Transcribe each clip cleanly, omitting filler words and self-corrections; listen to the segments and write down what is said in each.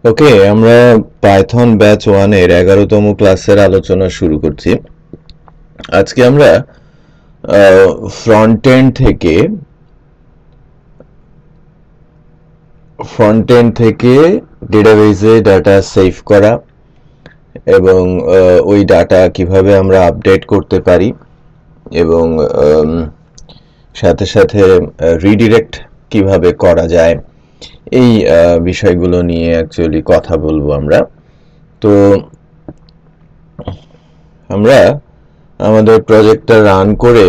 ওকে, আমরা Python batch 1 এর 11তম ক্লাসের আলোচনা শুরু করছি। আজকে আমরা ফ্রন্ট এন্ড থেকে ডেটাবেজে ডাটা সেভ করা এবং ওই ডাটা কিভাবে আমরা আপডেট করতে পারি এবং সাথে সাথে রিডিরেক্ট কিভাবে করা যায়, এই বিষয়গুলো নিয়ে অ্যাকচুয়ালি কথা বলবো আমরা। তো আমরা আমাদের প্রজেক্টটা রান করে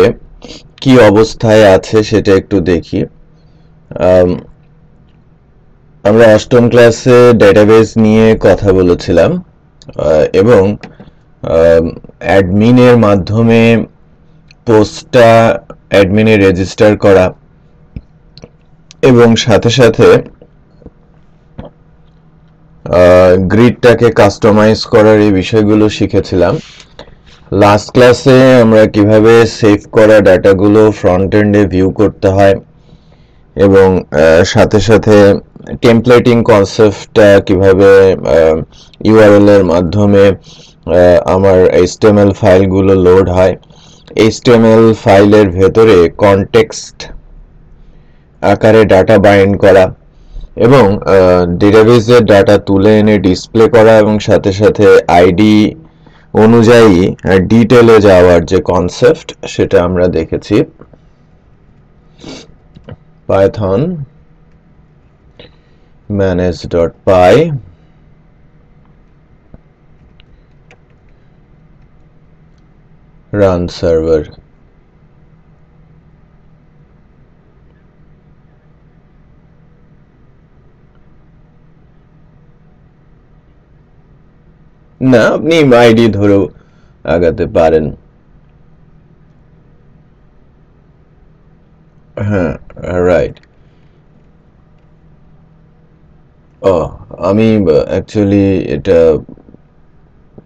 কি অবস্থায় আছে সেটা একটু দেখি। আমরা অষ্টম ক্লাসে ডেটাবেস নিয়ে কথা বলেছিলাম এবং অ্যাডমিনের মাধ্যমে পোস্টটা অ্যাডমিনে রেজিস্টার করা এবং সাথে সাথে গ্রিডটাকে কাস্টমাইজ করার এই বিষয়গুলো শিখেছিলাম। লাস্ট ক্লাসে আমরা কিভাবে সেভ করা ডাটাগুলো ফ্রন্ট এন্ডে ভিউ করতে হয় এবং সাথে সাথে টেমপ্লেটিং কনসেপ্টটা কিভাবে ইউআরএল এর মাধ্যমে আমার এইচটিএমএল ফাইলগুলো লোড হয়, এইচটিএমএল ফাইলের ভেতরে কনটেক্সট আকারে ডাটা বাইন্ড করা এবং ডেটাবেজের ডাটা তুলে এনে ডিসপ্লে করা এবং সাথে সাথে আইডি অনুযায়ী ডিটেলে যাওয়ার যে কনসেপ্ট সেটা আমরা দেখেছি। Python manage.py run server। না, আপনি আইডি ধরেও আগাতে পারেন। হ্যাঁ, রাইট। আমি অ্যাকচুয়ালি এটা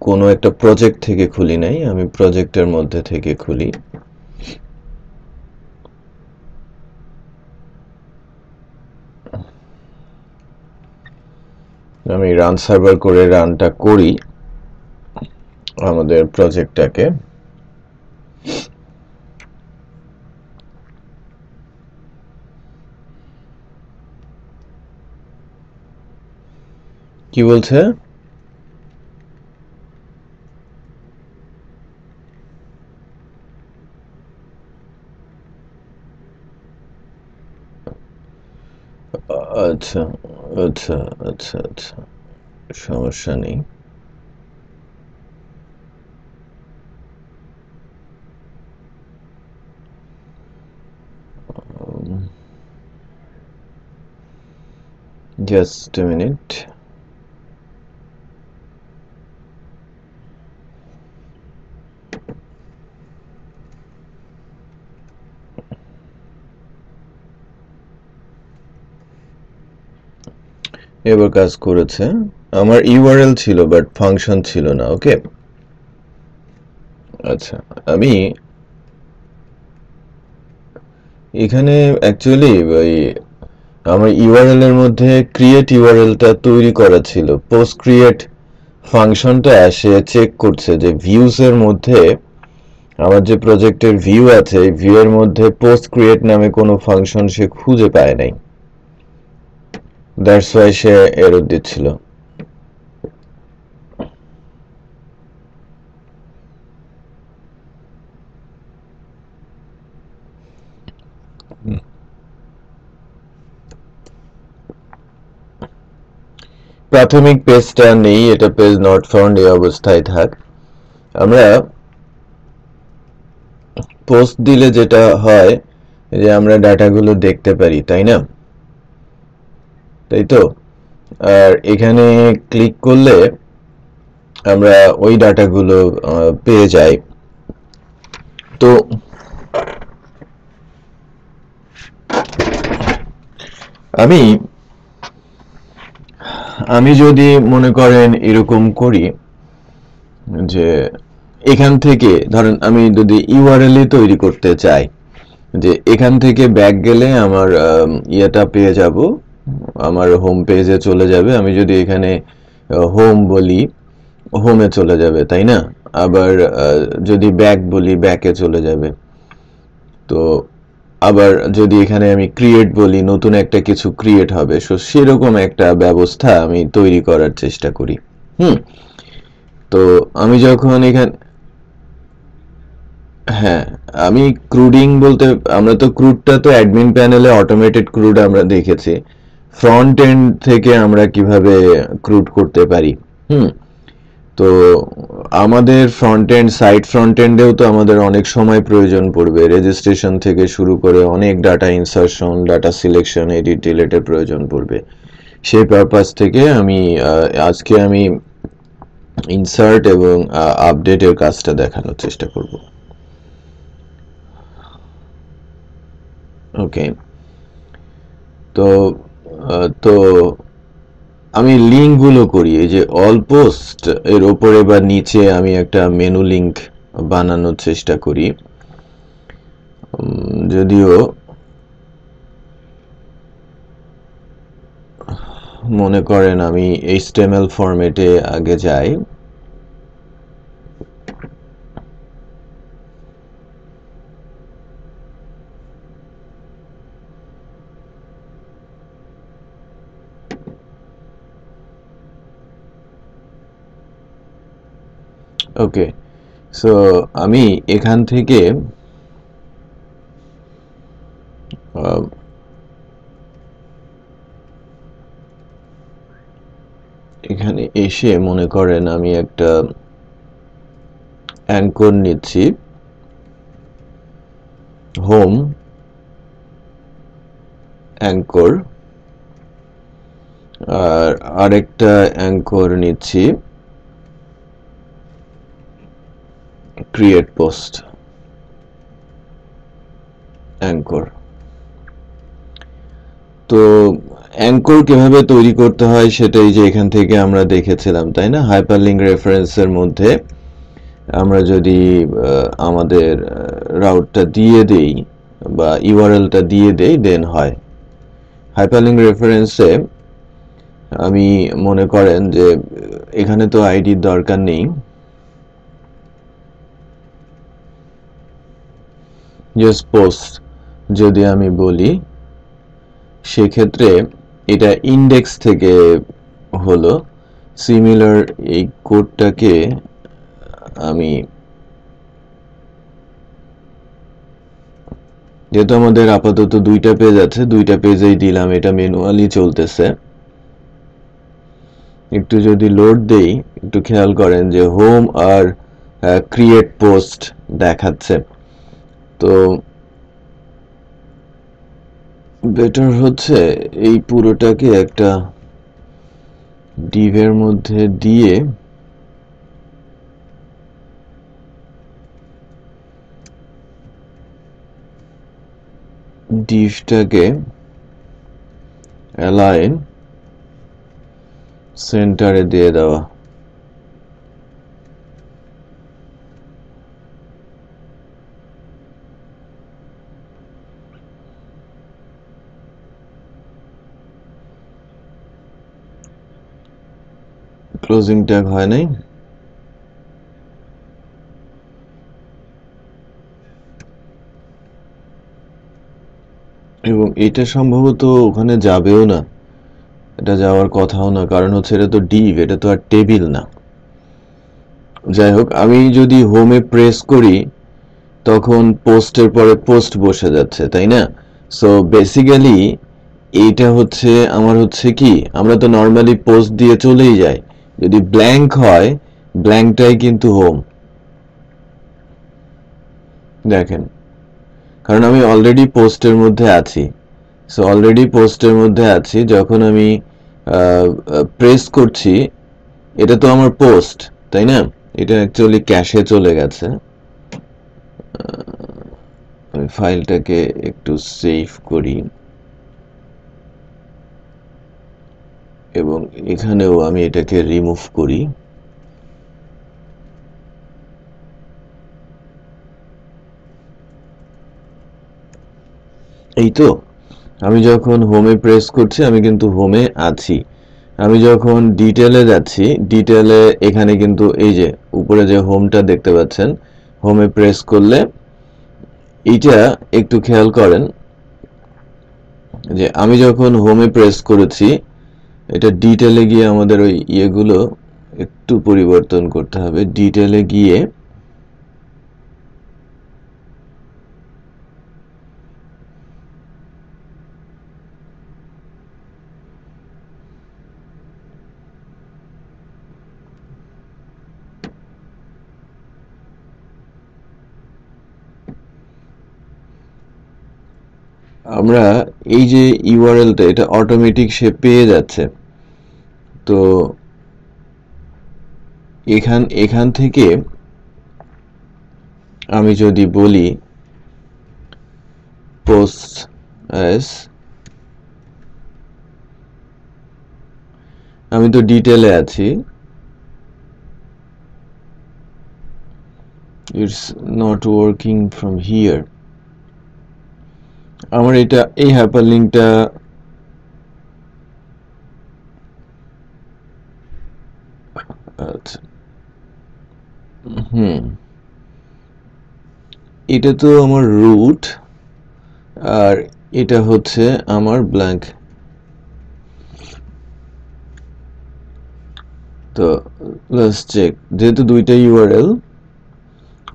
কোনো একটা প্রজেক্ট থেকে খুলি নাই, আমি প্রজেক্টের মধ্যে থেকে খুলি। আমি রান সার্ভার করে রানটা করি আমাদের প্রজেক্টটাকে। কি বলছে? আচ্ছা আচ্ছা আচ্ছা আচ্ছা, সমস্যা নেই। Just a minute. এবার কাজ করেছে। আমার ইউআরএল ছিল বাট ফাংশন ছিল না। ওকে, আচ্ছা, আমি এখানে অ্যাকচুয়ালি ওই আমার ইউআরএল এর মধ্যে ক্রিয়েট ইউআরএলটা তৈরি করা ছিল। পোস্ট ক্রিয়েট ফাংশনটা সে চেক করছে যে ভিউস এর মধ্যে আমার যে প্রজেক্টের ভিউ আছে, এই ভিউ এর মধ্যে পোস্ট ক্রিয়েট নামে কোনো ফাংশন সে খুঁজে পায় নাই। দ্যাটস ওয়াই সে এরর দিচ্ছিল। প্রাথমিক পেজটা নেই, এটা পেজ নট ফাউন্ড এই অবস্থায় থাক। আমরা পোস্ট দিলে যেটা হয় যে আমরা ডাটাগুলো দেখতে পারি, তাই না? তাই তো। আর এখানে ক্লিক করলে আমরা ওই ডাটাগুলো পেয়ে যাই। তো আমি যদি মনে করেন এরকম করি যে এখান থেকে ধরেন আমি যদি ইউআরএল তৈরি করতে চাই, যে এখান থেকে ব্যাক গেলে আমার ইয়েটা পেয়ে যাব, আমার হোম পেজে চলে যাবে। আমি যদি এখানে হোম বলি, হোমে চলে যাবে, তাই না? আবার যদি ব্যাক বলি, ব্যাকে চলে যাবে। তো আবার যদি এখানে আমি ক্রিয়েট বলি, নতুন একটা কিছু ক্রিয়েট হবে। সো সেরকম একটা ব্যবস্থা আমি তৈরি করার চেষ্টা করি। তো আমি যখন এখানে, হ্যাঁ, আমি ক্রুডিং বলতে, আমরা তো ক্রুডটা তো অ্যাডমিন প্যানেলে অটোমেটেড ক্রুড আমরা দেখেছি। ফ্রন্ট এন্ড থেকে আমরা কিভাবে ক্রুড করতে পারি। হুম তো আমাদের ফ্রন্ট এন্ড, সাইট ফ্রন্ট এন্ডেও তো আমাদের অনেক সময় প্রয়োজন পড়বে। রেজিস্ট্রেশন থেকে শুরু করে অনেক data insertion, data selection, edit ডিলেটের প্রয়োজন পড়বে। সেই পারপাস থেকে আজকে আমি ইনসার্ট এবং আপডেটের কাজটা দেখানোর চেষ্টা করব। ওকে, তো তো আমি লিঙ্কগুলো করি। এই যে অল পোস্ট এর ওপরে বা নিচে আমি একটা মেনু লিঙ্ক বানানোর চেষ্টা করি। যদিও মনে করেন আমি HTML ফরম্যাটে আগে যাই। ওকে, সো আমি এখান থেকে এখানে এসে মনে করেন আমি একটা অ্যাঙ্কর নিচ্ছি, হোম অ্যাঙ্কর, আর আরেকটা অ্যাঙ্কর নিচ্ছি ক্রিয়েট পোস্ট অ্যাঙ্কর। তো অ্যাঙ্কর কিভাবে তৈরি করতে হয় সেটাই যে এখান থেকে আমরা দেখেছিলাম, তাই না? হাইপারলিঙ্ক রেফারেন্সের মধ্যে আমরা যদি আমাদের রাউটটা দিয়ে দেই বা ইউআরএলটা দিয়ে দেই, দেন হয়। হাইপারলিঙ্ক রেফারেন্সে আমি মনে করেন যে এখানে তো আইডির দরকার নেই, জাস্ট পোস্ট যদি আমি বলি, সেক্ষেত্রে এটা ইন্ডেক্স থেকে হলো। সিমিলার এই কোডটাকে আমি, যেহেতু আমাদের আপাতত দুইটা পেজ আছে, দুইটা পেজেই দিলাম, এটা ম্যানুয়ালি চলতেছে। একটু যদি লোড দেই, একটু খেয়াল করেন যে হোম আর ক্রিয়েট পোস্ট দেখাচ্ছে। তো বেটার হচ্ছে এই পুরোটাকে একটা ডিভের মধ্যে দিয়ে ডিভটাকে অ্যালাইন সেন্টারে দিয়ে দেওয়া। ক্লোজিং ট্যাগ হয় নাই, এবং এটা সম্ভবত ওখানে যাবেও না, এটা যাওয়ার কথাও না, কারণ হচ্ছে এটা তো ডিভ, এটা তো আর টেবিল না। যাই হোক, আমি যদি হোমে প্রেস করি তখন পোস্টের পরে পোস্ট বসে যাচ্ছে, তাই না? সো বেসিক্যালি এইটা হচ্ছে আমার হচ্ছে কি, আমরা তো নর্মালি পোস্ট দিয়ে চলেই যাই, যদি ব্ল্যাঙ্ক হয় ব্ল্যাঙ্কটাই কিন্তু হোম। দেখেন, কারণ আমি অলরেডি পোস্টের মধ্যে আছি। সো অলরেডি পোস্টের মধ্যে আছি, যখন আমি প্রেস করছি, এটা তো আমার পোস্ট, তাই না? এটা অ্যাকচুয়ালি ক্যাশে চলে গেছে। আমি ফাইলটাকে একটু সেভ করি, এবং এখানেও আমি এটাকে রিমুভ করি। এই তো আমি যখন হোমে প্রেস করছি আমি কিন্তু হোমে আছি। আমি যখন ডিটেলে যাচ্ছি, ডিটেলে এখানে কিন্তু এই যে উপরে যে হোমটা দেখতে পাচ্ছেন, হোমে প্রেস করলে এইটা একটু খেয়াল করেন যে আমি যখন হোমে প্রেস করেছি, এটা ডিটেলে গিয়ে আমাদের ওই ইয়েগুলো একটু পরিবর্তন করতে হবে। ডিটেলে গিয়ে আমরা এই যে ইউআরএলটা, এটা অটোমেটিক সে পেয়ে যাচ্ছে। তো এখান থেকে আমি যদি বলি পোস্ট এস, আমি তো ডিটেলে আছি, it's not working from here. আমার এটা এই হাইপারলিংকটা আচ্ছা, এটা তো আমার রুট, আর এটা হচ্ছে আমার ব্ল্যাঙ্ক। তো লেটস চেক, যেহেতু দুইটা ইউআরএল,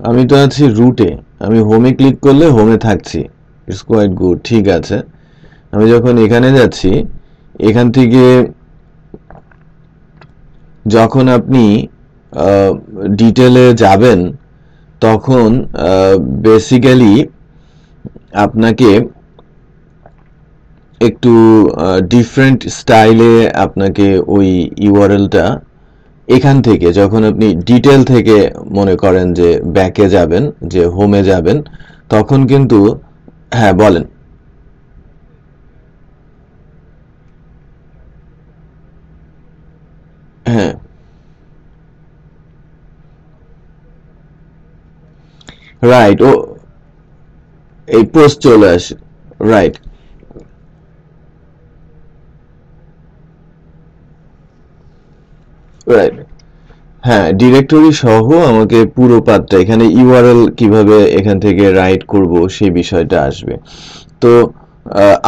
আমি তো আছি রুটে, আমি হোমে ক্লিক করলে হোমে থাকছি, ইটস কোয়াইট গুড, ঠিক আছে। আমি যখন এখানে যাচ্ছি, এখান থেকে যখন আপনি ডিটেলে যাবেন তখন বেসিক্যালি আপনাকে একটু ডিফারেন্ট স্টাইলে আপনাকে ওই ইউআরএলটা এখান থেকে, যখন আপনি ডিটেল থেকে মনে করেন যে ব্যাকে যাবেন, যে হোমে যাবেন, তখন কিন্তু হ্যাঁ বলেন। হ্যাঁ, রাইট, ও এই পোস্ট চলে আসে, রাইট। রাইট, হ্যাঁ, ডিরেক্টরি সহ আমাকে পুরো পাথটা, এখানে ইউআরএল কিভাবে এখান থেকে রাইট করব সেই বিষয়টা আসবে। তো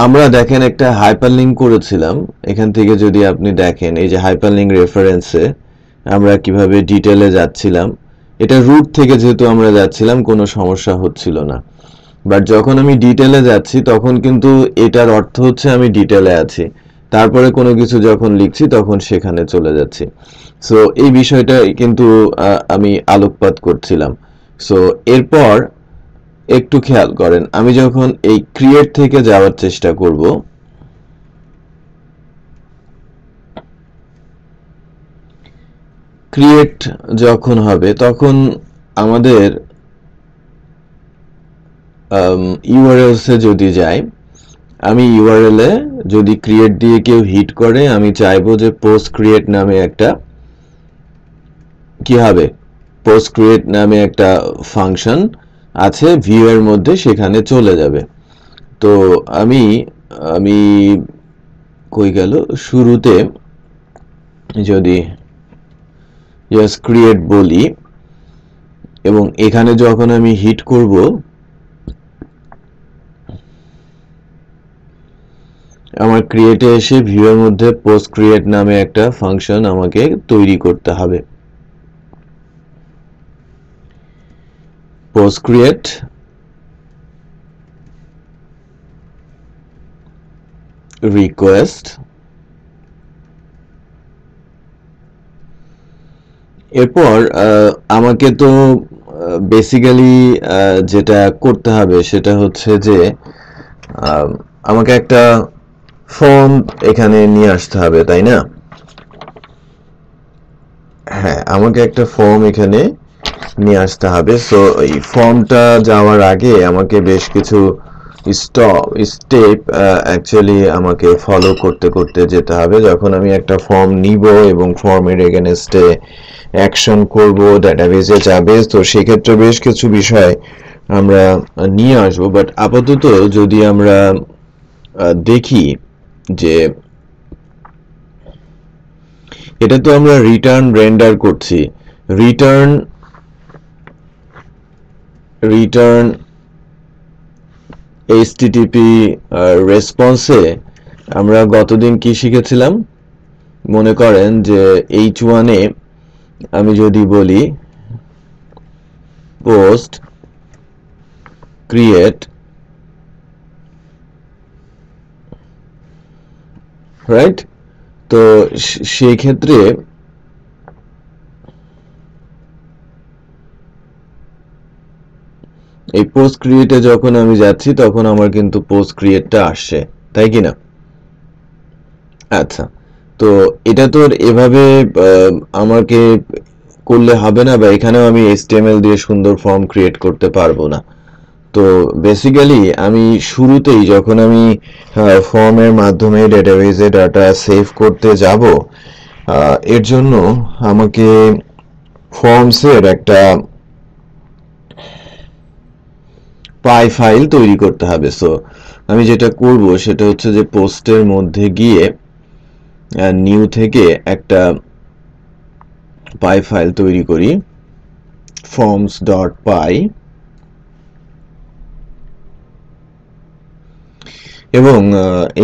আমরা দেখেন একটা হাইপারলিংক করেছিলাম, এখান থেকে যদি আপনি দেখেন এই যে হাইপারলিংক রেফারেন্সে আমরা কিভাবে ডিটেলে যাচ্ছিলাম, এটা রুট থেকে যেহেতু আমরা যাচ্ছিলাম কোনো সমস্যা হচ্ছিল না। বাট যখন আমি ডিটেলে যাচ্ছি তখন কিন্তু এটার অর্থ হচ্ছে আমি ডিটেলে আছি, তারপরে কোনো কিছু যখন লিখছি তখন সেখানে চলে যাচ্ছি। সো এই বিষয়টা কিন্তু আমি আলোকপাত করছিলাম। সো এরপর একটু খেয়াল করেন, আমি যখন এই ক্রিয়েট থেকে যাওয়ার চেষ্টা করব, ক্রিয়েট যখন হবে তখন আমাদের ইউআরএলস এ যদি যাই, আমি ইউআরএল এ যদি ক্রিয়েট দিয়ে কেউ হিট করে, আমি চাইবো যে পোস্ট ক্রিয়েট নামে একটা কি হবে, পোস্ট ক্রিয়েট নামে একটা ফাংশন আছে ভিউ এর মধ্যে, সেখানে চলে যাবে। তো আমি আমি কই গেল, শুরুতে যদি জাস্ট ক্রিয়েট বলি এবং এখানে যখন আমি হিট করব, আমার ক্রিয়েটে এসে ভিউ এর মধ্যে পোস্ট ক্রিয়েট নামে একটা ফাংশন আমাকে তৈরি করতে হবে। পোস্ট ক্রিয়েট রিকোয়েস্ট, এরপর আমাকে তো বেসিক্যালি যেটা করতে হবে সেটা হচ্ছে যে আমাকে একটা ফর্ম এখানে নিয়ে আসতে হবে, তাই না? হ্যাঁ, আমাকে একটা ফর্ম এখানে নিয়ে আসতে হবে। সো এই ফর্মটা যাওয়ার আগে আমাকে বেশ কিছু স্টেপ অ্যাকচুয়ালি আমাকে ফলো করতে করতে যেতে হবে। যখন আমি একটা ফর্ম নিব এবং ফর্মের এগেনস্টে অ্যাকশন করব, ডাটাবেজে যাবে, তো সেক্ষেত্রে বেশ কিছু বিষয় আমরা নিয়ে আসবো। বাট আপাতত যদি আমরা দেখি যে এটা তো আমরা রিটার্ন রেন্ডার করছি, রিটার্ন এইচটিটিপি রেসপন্সে আমরা গতদিন কি শিখেছিলাম? মনে করেন যে H1 এ আমি যদি বলি পোস্ট ক্রিয়েট, রাইট? তো সেই ক্ষেত্রে এই পোস্ট ক্রিয়েটে যখন আমি যাচ্ছি তখন আমার কিন্তু পোস্ট ক্রিয়েটটা আসছে, তাই কি না? আচ্ছা, তো এটা তো এভাবে আমাকে করলে হবে না, বা এখানেও আমি HTML দিয়ে সুন্দর ফর্ম ক্রিয়েট করতে পারবো না। তো বেসিক্যালি আমি শুরুতেই যখন আমি ফর্মের মাধ্যমে ডেটাবেজে ডাটা সেভ করতে যাব, এর জন্য আমাকে ফর্মসের একটা পাই ফাইল তৈরি করতে হবে। সো আমি যেটা করব সেটা হচ্ছে যে পোস্টের মধ্যে গিয়ে নিউ থেকে একটা পাই ফাইল তৈরি করি, forms.py, এবং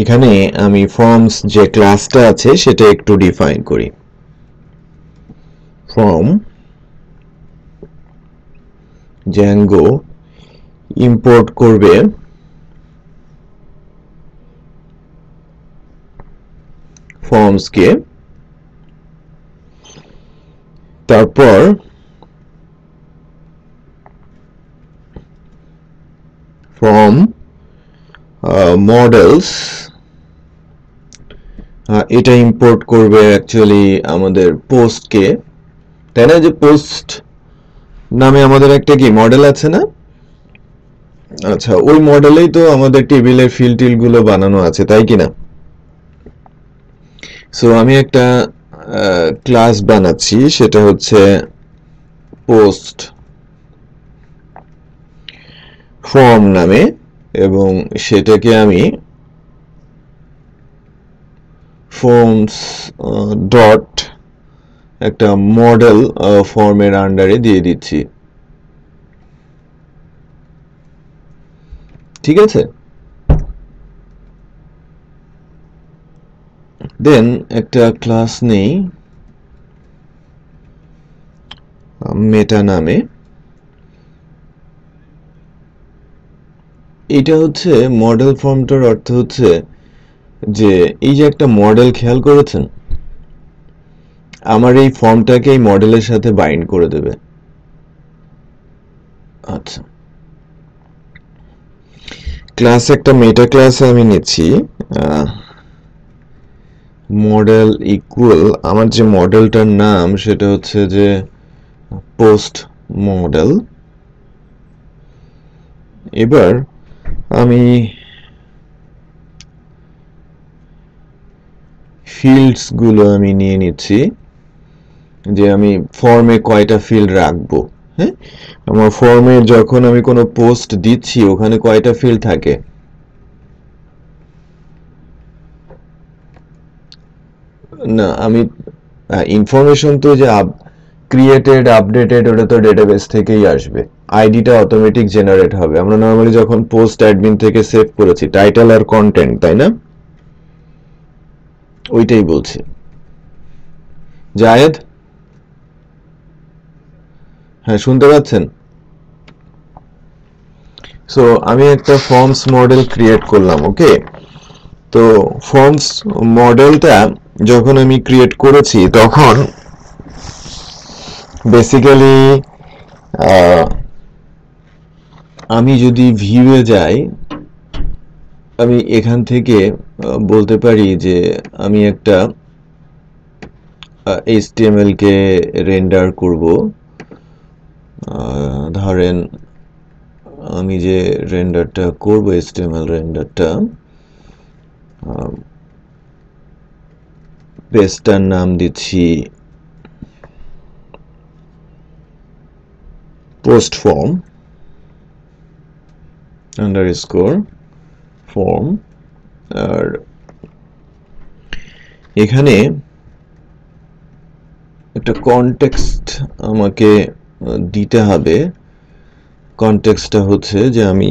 এখানে আমি ফর্মস যে ক্লাসটা আছে সেটা একটু ডিফাইন করি। ফর্ম Django ইম্পোর্ট করবে ফর্মসকে, তারপর ফর্ম মডেলস এটা ইম্পোর্ট করবে অ্যাকচুয়ালি আমাদের পোস্টকে, তাই না? যে পোস্ট নামে আমাদের একটা কি মডেল আছে না? আচ্ছা, ওই মডেলেই তো আমাদের টেবিলের ফিল্ড টিল গুলো বানানো আছে, তাই কি না? সো আমি একটা ক্লাস বানাচ্ছি, সেটা হচ্ছে পোস্ট ফর্ম নামে, এবং সেটাকে আমি ফর্মস ডট একটা মডেল ফর্মের আন্ডারে দিয়ে দিচ্ছি, ঠিক আছে? দেন একটা ক্লাস নেই মেটা নামে, এটা হচ্ছে মডেল ফর্মটার অর্থ হচ্ছে যে এই যে একটা মডেল, খেয়াল করেছেন? আমার এই ফর্মটাকে এই মডেলের সাথে বাইন্ড করে দেবে। আচ্ছা, ক্লাস একটা মেটা ক্লাস আমি নিচ্ছি, মডেল ইকুয়াল, আমার যে মডেলটার নাম সেটা হচ্ছে যে পোস্ট মডেল। এবার আমি ফিল্ডস গুলো আমি নিয়ে নিচ্ছি, যে আমি ফর্মে কয়টা ফিল্ড রাখবো। হ্যাঁ, আমার ফর্মে যখন আমি কোনো পোস্ট দিচ্ছি ওখানে কয়টা ফিল্ড থাকে? না, আমি ইনফরমেশন তো যে ক্রিয়েটেড আপডেটেড ওটা তো ডেটাবেস থেকেই আসবে, আইডিটা অটোমেটিক জেনারেট হবে। আমরা নরমালি যখন পোস্ট অ্যাডমিন থেকে সেভ করেছি টাইটেল আর কন্টেন্ট, তাই না? ওইটাই বলছি। জায়েদ, হ্যাঁ শুনতে পাচ্ছেন? সো আমি একটা ফর্মস মডেল ক্রিয়েট করলাম, ওকে? তো ফর্মস মডেলটা যখন আমি ক্রিয়েট করেছি তখন বেসিক্যালি আমি যদি ভিউয়ে যাই, আমি এখান থেকে বলতে পারি যে আমি একটা HTML কে রেন্ডার করব। ধরেন আমি যে রেন্ডারটা করব, HTML রেন্ডারটা, পেজটার নাম দিচ্ছি পোস্ট ফর্ম আন্ডারস্কোর ফর্ম, আর এখানে একটা কনটেক্সট আমাকে দিতে হবে। কনটেক্সটটা হচ্ছে যে আমি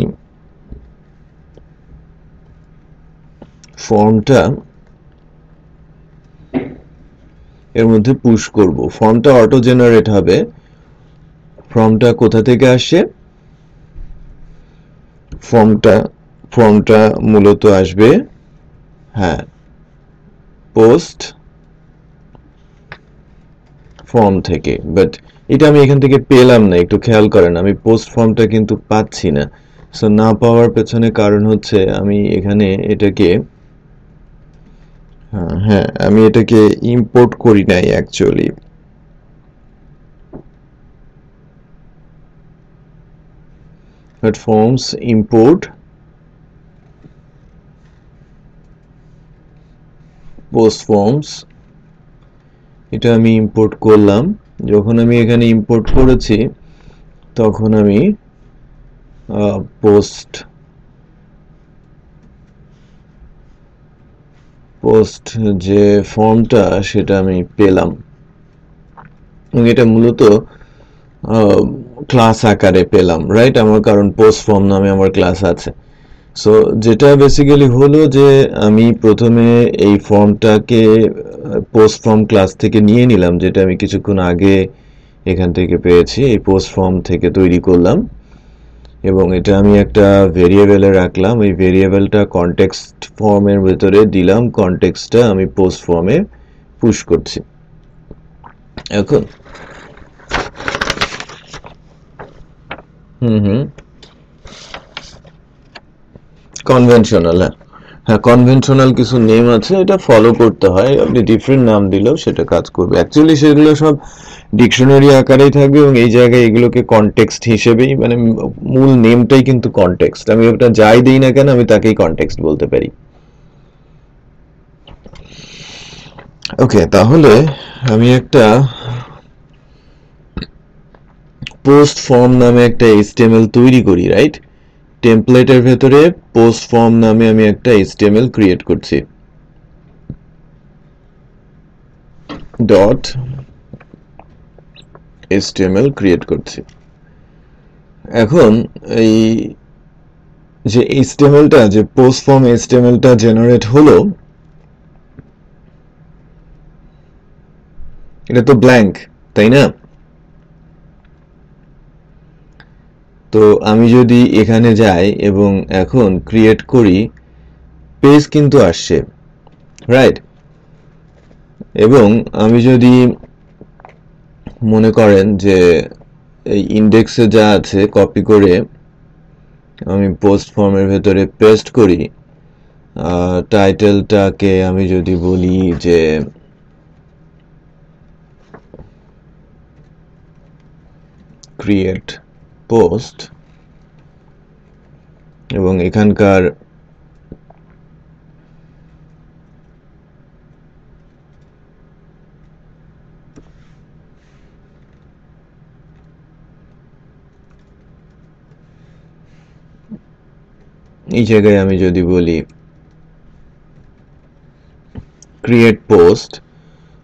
ফর্মটা এর মধ্যে পুশ করব। ফর্মটা অটো জেনারেট হবে। ফর্মটা কোথা থেকে আসে? ফর্মটা মূলত আসবে হ্যাঁ পোস্ট ফর্ম থেকে, বাট এটা আমি এখান থেকে পেলাম না। একটু খেয়াল করেন, আমি পোস্ট ফর্মটা কিন্তু পাচ্ছি না। সো না পাওয়ার পেছনে কারণ হচ্ছে আমি এখানে এটাকে হ্যাঁ আমি এটাকে ইম্পোর্ট করি নাই actually. But forms import post forms, এটা আমি ইম্পোর্ট করলাম। যখন আমি এখানে ইম্পোর্ট করেছি তখন আমি পোস্ট যে ফর্মটা সেটা আমি পেলাম, এবং এটা মূলত ক্লাস আকারে পেলাম, রাইট? আমার কারণ পোস্ট ফর্ম নামে আমার ক্লাস আছে। সো যেটা বেসিক্যালি হলো যে আমি প্রথমে এই ফর্মটাকে পোস্ট ফর্ম ক্লাস থেকে নিয়ে নিলাম, যেটা আমি কিছুক্ষণ আগে এখান থেকে পেয়েছি, এই পোস্ট ফর্ম থেকে তৈরি করলাম, এবং এটা আমি একটা ভেরিয়েবলে রাখলাম। এই ভেরিয়েবলটা কনটেক্সট ফর্মের ভেতরে দিলাম, কনটেক্সটটা আমি পোস্ট ফর্মে পুশ করছি। এখন কনভেনশনাল, হ্যাঁ কনভেনশনাল কিছু নেম আছে, এটা ফলো করতে হয়। আপনি ডিফারেন্ট নাম দিলেও সেটা কাজ করবে। অ্যাকচুয়ালি সেগুলো সব ডিকশনারি আকারেই থাকবে, এবং এই জায়গায় এগুলোকে কনটেক্সট হিসেবেই, মানে মূল নেমটাই কিন্তু কনটেক্সট। আমি ওটা যাই দিই না কেন আমি তাকেই কনটেক্সট বলতে পারি। ওকে, তাহলে আমি একটা পোস্ট ফর্ম নামে একটা HTML তৈরি করি, রাইট? টেমপ্লেটের ভেতরে পোস্ট ফর্ম নামে আমি একটা HTML ক্রিয়েট করছি। ডট HTML ক্রিয়েট করছি। এখন এই যে HTMLটা, যে পোস্ট ফর্ম HTMLটা জেনারেট হলো, এটা তো ব্ল্যাঙ্ক, তাই না? তো আমি যদি এখানে যাই এবং এখন ক্রিয়েট করি, পেজ কিন্তু আসছে, রাইট? এবং আমি যদি মনে করেন যে এই ইন্ডেক্সে যা আছে কপি করে আমি পোস্ট ফর্মের ভেতরে পেস্ট করি, টাইটেলটাকে আমি যদি বলি যে ক্রিয়েট পোস্ট, এবং এখানকার এই জায়গায় আমি যদি বলি ক্রিয়েট পোস্ট,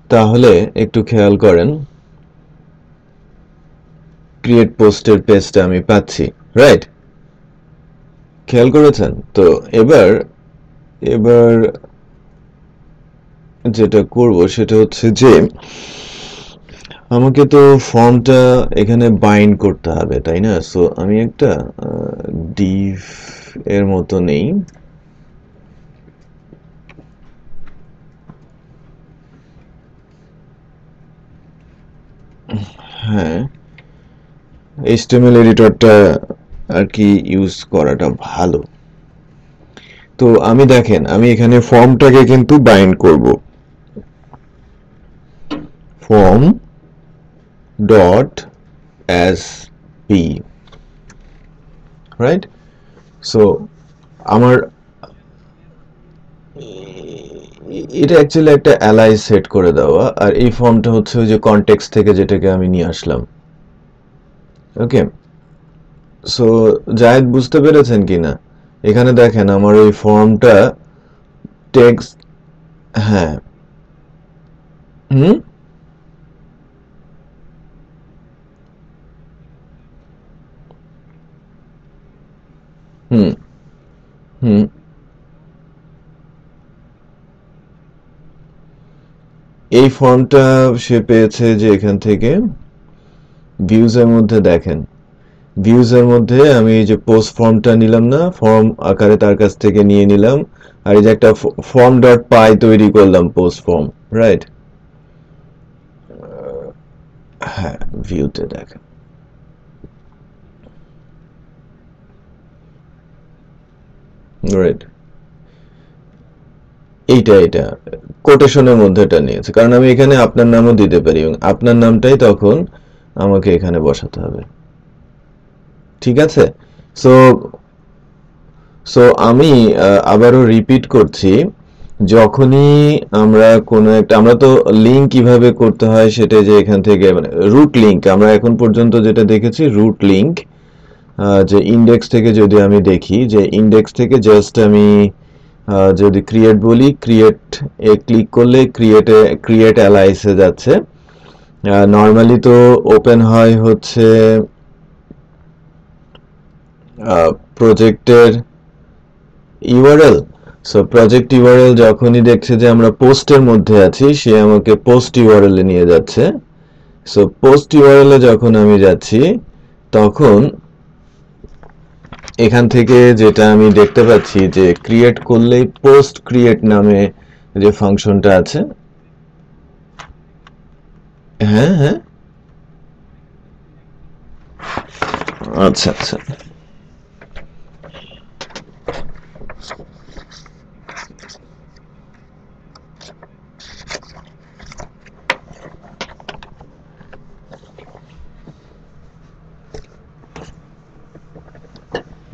তাহলে একটু খেয়াল করেন ক্রিয়েট পোস্টের পেজটা আমি পাচ্ছি, রাইট? খেয়াল করেছেন তো? এবার যেটা করব সেটা হচ্ছে যে আমাকে তো ফর্মটা এখানে বাইন্ড করতে হবে, তাই না? সো আমি একটা ডিভ এর মতো নেই, হ্যাঁ HTML এডিটরটা আর কি ইউজ করাটা ভালো। তো আমি দেখেন আমি এখানে ফর্মটাকে কিন্তু বাইন্ড করব, form dot SP, right? So আমার এটা অ্যাকচুয়ালি একটা অ্যালাই সেট করে দেওয়া, আর এই ফর্মটা হচ্ছে ওই যে কনটেক্সট থেকে যেটাকে আমি নিয়ে আসলাম। ওকে, সো জায়েদ বুঝতে পেরেছেন কিনা? এখানে দেখেন আমার ওই ফর্মটা টেক্সট, হ্যাঁ, হুম হুম হুম এই ফর্মটা সে পেয়েছে যে এখান থেকে ভিউজ এর মধ্যে দেখেন, ভিউজ এর মধ্যে আমি এই যে পোস্ট ফর্মটা নিলাম না, ফর্ম আকারে তার কাছ থেকে নিয়ে নিলাম, আর এই যে একটা ফর্ম ডট পাই তৈরি করলাম পোস্ট ফর্ম, রাইট? হ্যাঁ, ভিউতে দেখেন, রাইট, এইটা কোটেশনের মধ্যে এটা নিয়েছে, কারণ আমি এখানে আপনার নামও দিতে পারি এবং আপনার নামটাই তখন আমাকে এখানে বসাতে হবে। ঠিক আছে? সো সো আমি আবারও রিপিট করছি, যখনই আমরা কোনো একটা, আমরা তো লিঙ্ক কিভাবে করতে হয় সেটা যে এখান থেকে মানে রুট লিঙ্ক আমরা এখন পর্যন্ত যেটা দেখেছি রুট লিঙ্ক, যে ইন্ডেক্স থেকে যদি আমি দেখি যে ইন্ডেক্স থেকে জাস্ট আমি যদি ক্রিয়েট বলি, ক্রিয়েট এ ক্লিক করলে ক্রিয়েট অ্যালাইসে যাচ্ছে। নর্মালি তো ওপেন হয় হচ্ছে প্রজেক্টের ইউআরএল। সো প্রজেক্ট ইউআরএল যখনই দেখছে যে আমরা পোস্টের মধ্যে আছি, সে আমাকে পোস্ট ইউআরএল এ নিয়ে যাচ্ছে। সো পোস্ট ইউআরএল এ যখন আমি যাচ্ছি, তখন এখান থেকে যেটা আমি দেখতে পাচ্ছি যে ক্রিয়েট করলেই পোস্ট ক্রিয়েট নামে যে ফাংশনটা আছে, হ্যাঁ হ্যাঁ, আচ্ছা আচ্ছা,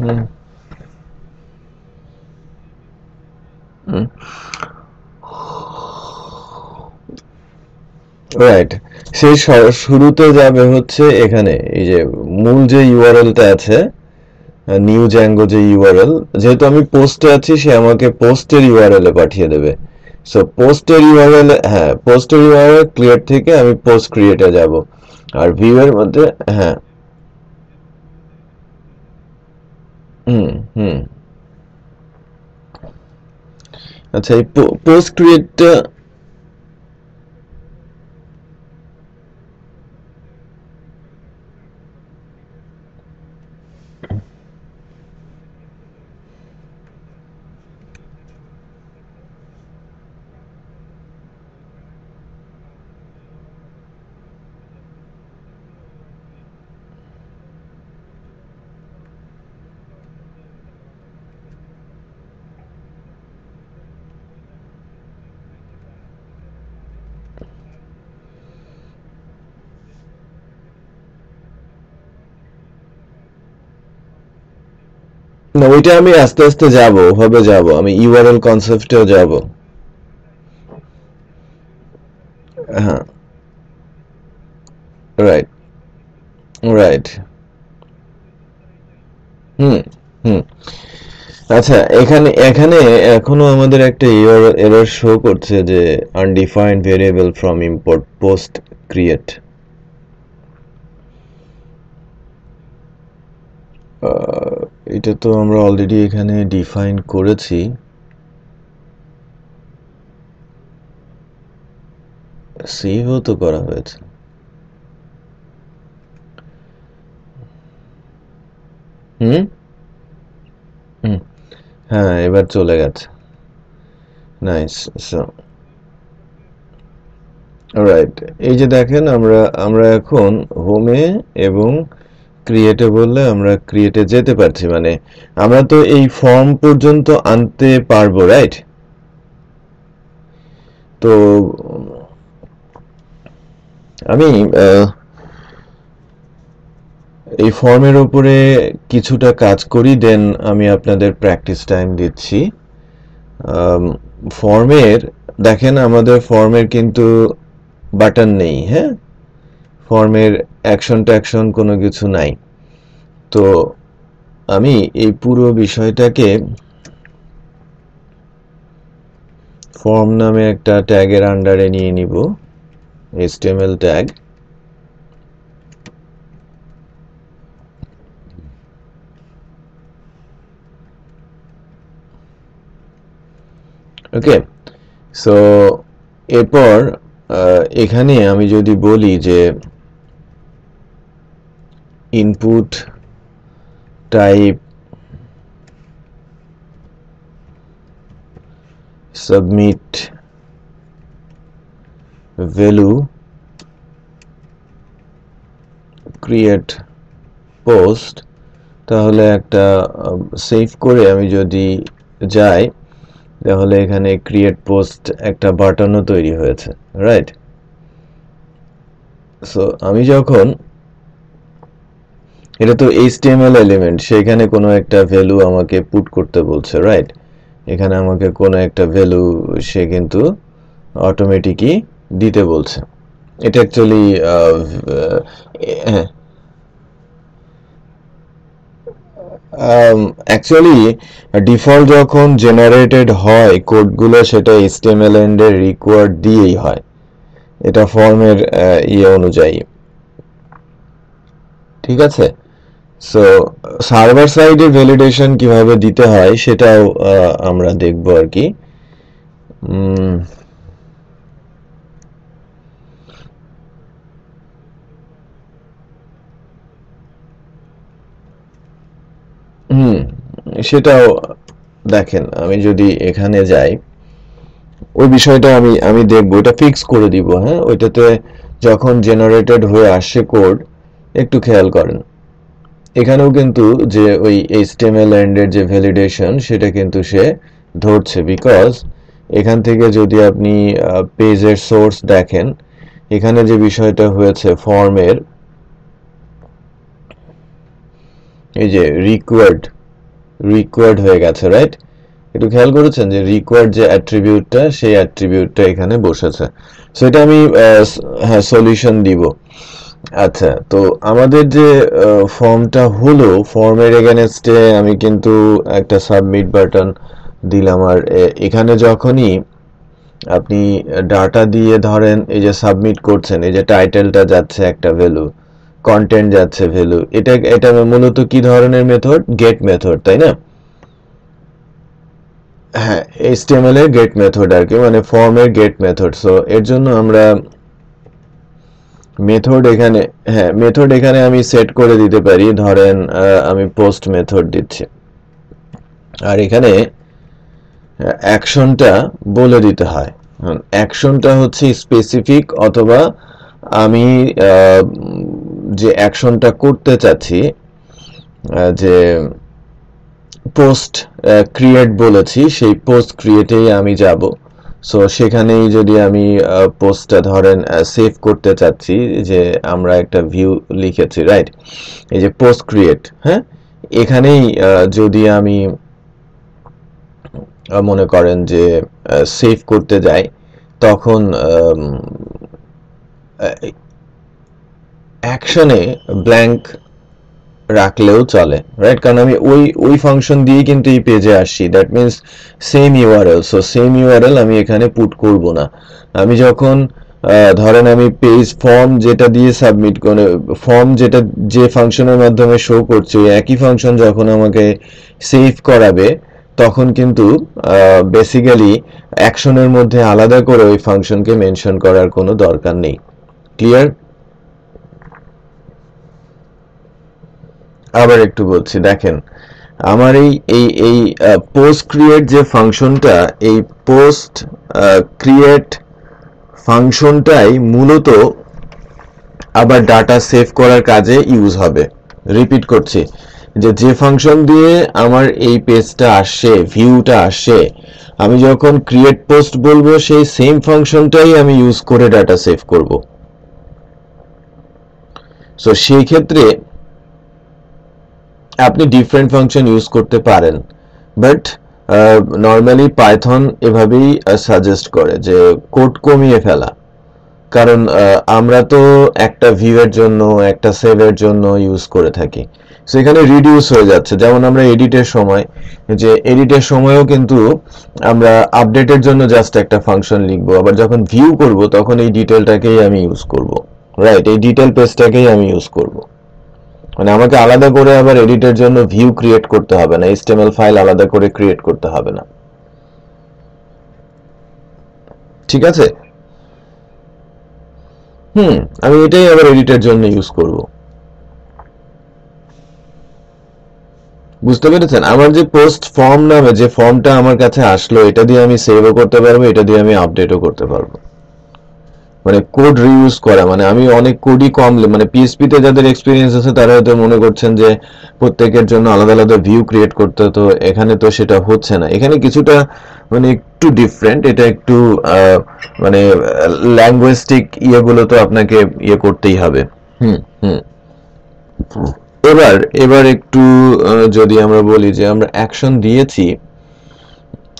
হুম হুম, রাইট। সেই শুরুতে যাবে হচ্ছে এখানে এই যে মূল যে ইউআরএলটা আছে, নিউ জ্যাঙ্গো যে ইউআরএল, যেহেতু আমি পোস্টে আছি সে আমাকে পোস্টের ইউআরএল এ পাঠিয়ে দেবে। সো পোস্টের ইউআরএল, হ্যাঁ পোস্টের ইউআরএল ক্রিয়েট থেকে আমি পোস্ট ক্রিয়েটে যাব, আর ভিউ এর মধ্যে, হ্যাঁ, হুম হুম, আচ্ছা এই পোস্ট ক্রিয়েটটা, না ওইটা আমি আস্তে আস্তে যাব, ওভাবে যাব, আমি ইউআরএল কনসেপ্টেও যাব। হ্যাঁ, রাইট, রাইট, হুম হুম, আচ্ছা এখানে এখানে এখনো আমাদের একটা এরর শো করছে যে undefined variable from import post create. এটা তো আমরা অলরেডি এখানে ডিফাইন করেছি, সেভও তো করা হয়েছে। হুম হুম, হ্যাঁ এবার চলে গেছে, নাইস। সো রাইট, এই যে দেখেন আমরা আমরা এখন হোমে এবং ক্রিয়েটে বললে আমরা ক্রিয়েটে যেতে পারছি, মানে আমরা তো এই ফর্ম পর্যন্ত আনতে পারবো, রাইট? তো আমি এই ফর্মের উপরে কিছুটা কাজ করি, দেন আমি আপনাদের প্র্যাকটিস টাইম দিচ্ছি। ফর্মের, দেখেন আমাদের ফর্মের কিন্তু বাটন নেই, হ্যাঁ, ফর্মের অ্যাকশন ট্যাকশন কোনো কিছু নাই। তো আমি এই পুরো বিষয়টাকে ফর্ম নামে একটা ট্যাগের আন্ডারে নিয়ে নিব HTML ট্যাগ। ওকে, সো এরপর এখানে আমি যদি বলি যে input type submit value create post, তাহলে একটা সেভ করে আমি যদি যাই তাহলে এখানে ক্রিয়েট পোস্ট একটা বাটনও তৈরি হয়েছে, রাইট? সো আমি যখন, এটা তো HTML এলিমেন্ট, সেখানে কোনো একটা ভ্যালু আমাকে পুট করতে বলছে, রাইট? এখানে আমাকে কোনো একটা ভ্যালু সে কিন্তু অটোমেটিকই দিতে বলছে। এটা অ্যাকচুয়ালি হ্যাঁ, অ্যাকচুয়ালি ডিফল্ট যখন জেনারেটেড হয় কোডগুলো, সেটা HTML এন্ডের রিকোয়ার্ড দিয়েই হয়, এটা ফর্মের অনুযায়ী, ঠিক আছে? সো সার্ভার সাইডে ভ্যালিডেশন কিভাবে দিতে হয় সেটাও আমরা দেখবো আর কি। সেটাও দেখেন, আমি যদি এখানে যাই ওই বিষয়টা আমি দেখবো, এটা ফিক্স করে দিব। হ্যাঁ, ওইটাতে যখন জেনারেটেড হয়ে আসে কোড, একটু খেয়াল করেন এখানেও কিন্তু যে ওই HTML এন্ডের যে ভ্যালিডেশন সেটা কিন্তু সে ধরছে, বিকজ এখান থেকে যদি আপনি পেজের সোর্স দেখেন, এখানে যে বিষয়টা হয়েছে ফর্মের, এই যে রিকোয়ার্ড হয়ে গেছে, রাইট? একটু খেয়াল করেছেন যে রিকোয়ার্ড যে অ্যাট্রিবিউটটা, সেই অ্যাট্রিবিউটটা এখানে বসেছে। সো এটা আমি হ্যাঁ সলিউশন দিব। আচ্ছা, তো আমাদের যে ফর্মটা হলো, ফর্মের এগেনস্টে আমি কিন্তু একটা সাবমিট বাটন দিলাম, আর এখানে যখনই আপনি ডাটা দিয়ে ধরেন এই যে সাবমিট করছেন, এই যে টাইটেলটা যাচ্ছে একটা ভ্যালু, কন্টেন্ট যাচ্ছে ভ্যালু, এটা মূলত কি ধরনের মেথড? গেট মেথড, তাই না? হ্যাঁ, HTML এর গেট মেথড আর কি, মানে ফর্মের গেট মেথড। সো এর জন্য আমরা মেথড এখানে, হ্যাঁ মেথড এখানে আমি সেট করে দিতে পারি, ধরেন আমি পোস্ট মেথড দিচ্ছি, আর এখানে অ্যাকশনটা বলে দিতে হয়। অ্যাকশনটা হচ্ছে স্পেসিফিক, অথবা আমি যে অ্যাকশনটা করতে চাচ্ছি, যে পোস্ট ক্রিয়েট বলেছি, সেই পোস্ট ক্রিয়েটেই আমি যাব। সো সেখানেই যদি আমি পোস্টটা ধরেন সেভ করতে চাচ্ছি, যে আমরা একটা ভিউ লিখেছি, রাইট? এই যে পোস্ট ক্রিয়েট, হ্যাঁ, এখানেই যদি আমি মনে করেন যে সেভ করতে যাই, তখন অ্যাকশনে ব্ল্যাঙ্ক রাখলেও চলে, রাইট? কারণ আমি ওই ফাংশন দিয়ে কিন্তু এই পেজে আসছি, that means same URL. So same URL আমি এখানে পুট করব না। আমি যখন ধরেন আমি পেজ ফর্ম যেটা দিয়ে সাবমিট করে, ফর্ম যেটা যে ফাংশনের মাধ্যমে শো করছে, একই ফাংশন যখন আমাকে সেভ করাবে, তখন কিন্তু বেসিক্যালি অ্যাকশনের মধ্যে আলাদা করে ওই ফাংশনকে মেনশন করার কোনো দরকার নেই। ক্লিয়ার? আবার একটু বলছি, দেখেন আমার এই পোস্ট ক্রিয়েট যে ফাংশনটা, এই পোস্ট ক্রিয়েট ফাংশনটাই মূলত আবার ডাটা সেভ করার কাজে ইউজ হবে। রিপিট করছি, যে ফাংশন দিয়ে আমার এই পেজটা আসে, ভিউটা আসে, আমি যখন ক্রিয়েট পোস্ট বলবো, সেই সেম ফাংশনটাই আমি ইউজ করে ডাটা সেভ করব। সো সেই ক্ষেত্রে আপনি ডিফারেন্ট ফাংশন ইউজ করতে পারেন, বাট নর্মালি পাইথন এভাবেই সাজেস্ট করে যে কোড কমিয়ে ফেলা, কারণ আমরা তো একটা ভিউ এর জন্য, একটা সেভের জন্য ইউজ করে থাকি, সেখানে রিডিউস হয়ে যাচ্ছে। যেমন আমরা এডিটের সময়, যে এডিটের সময়ও কিন্তু আমরা আপডেটের জন্য জাস্ট একটা ফাংশন লিখবো, আবার যখন ভিউ করব তখন এই ডিটেলটাকেই আমি ইউজ করব, রাইট? এই ডিটেল পেজটাকেই আমি ইউজ করব। মানে আমাকে আলাদা করে আবার এডিটের জন্য ভিউ ক্রিয়েট করতে হবে না, এইচটিএমএল ফাইল আলাদা করে ক্রিয়েট করতে হবে না। ঠিক আছে? আমি এটাই আবার এডিটের জন্য ইউজ করব। বুঝতে পেরেছেন? আমার যে পোস্ট ফর্ম নামে যে ফর্মটা আমার কাছে আসলো, এটা দিয়ে আমি সেভও করতে পারবো, এটা দিয়ে আমি আপডেটও করতে পারবো। মানে কোড রিইউজ করা, মানে আমি অনেক কোডই কম, মানে পিএইচপি তে যাদের এক্সপিরিয়েন্স আছে তারা হয়তো মনে করছেন যে প্রত্যেকের জন্য আলাদা আলাদা ভিউ ক্রিয়েট করতে, তো এখানে তো সেটা হচ্ছে না। এখানে কিছুটা মানে একটু ডিফারেন্ট, এটা একটু মানে ল্যাঙ্গুয়েস্টিক ইয়েগুলো তো আপনাকে ইয়ে করতেই হবে। হুম হুম এবার এবার একটু যদি আমরা বলি যে আমরা অ্যাকশন দিয়েছি,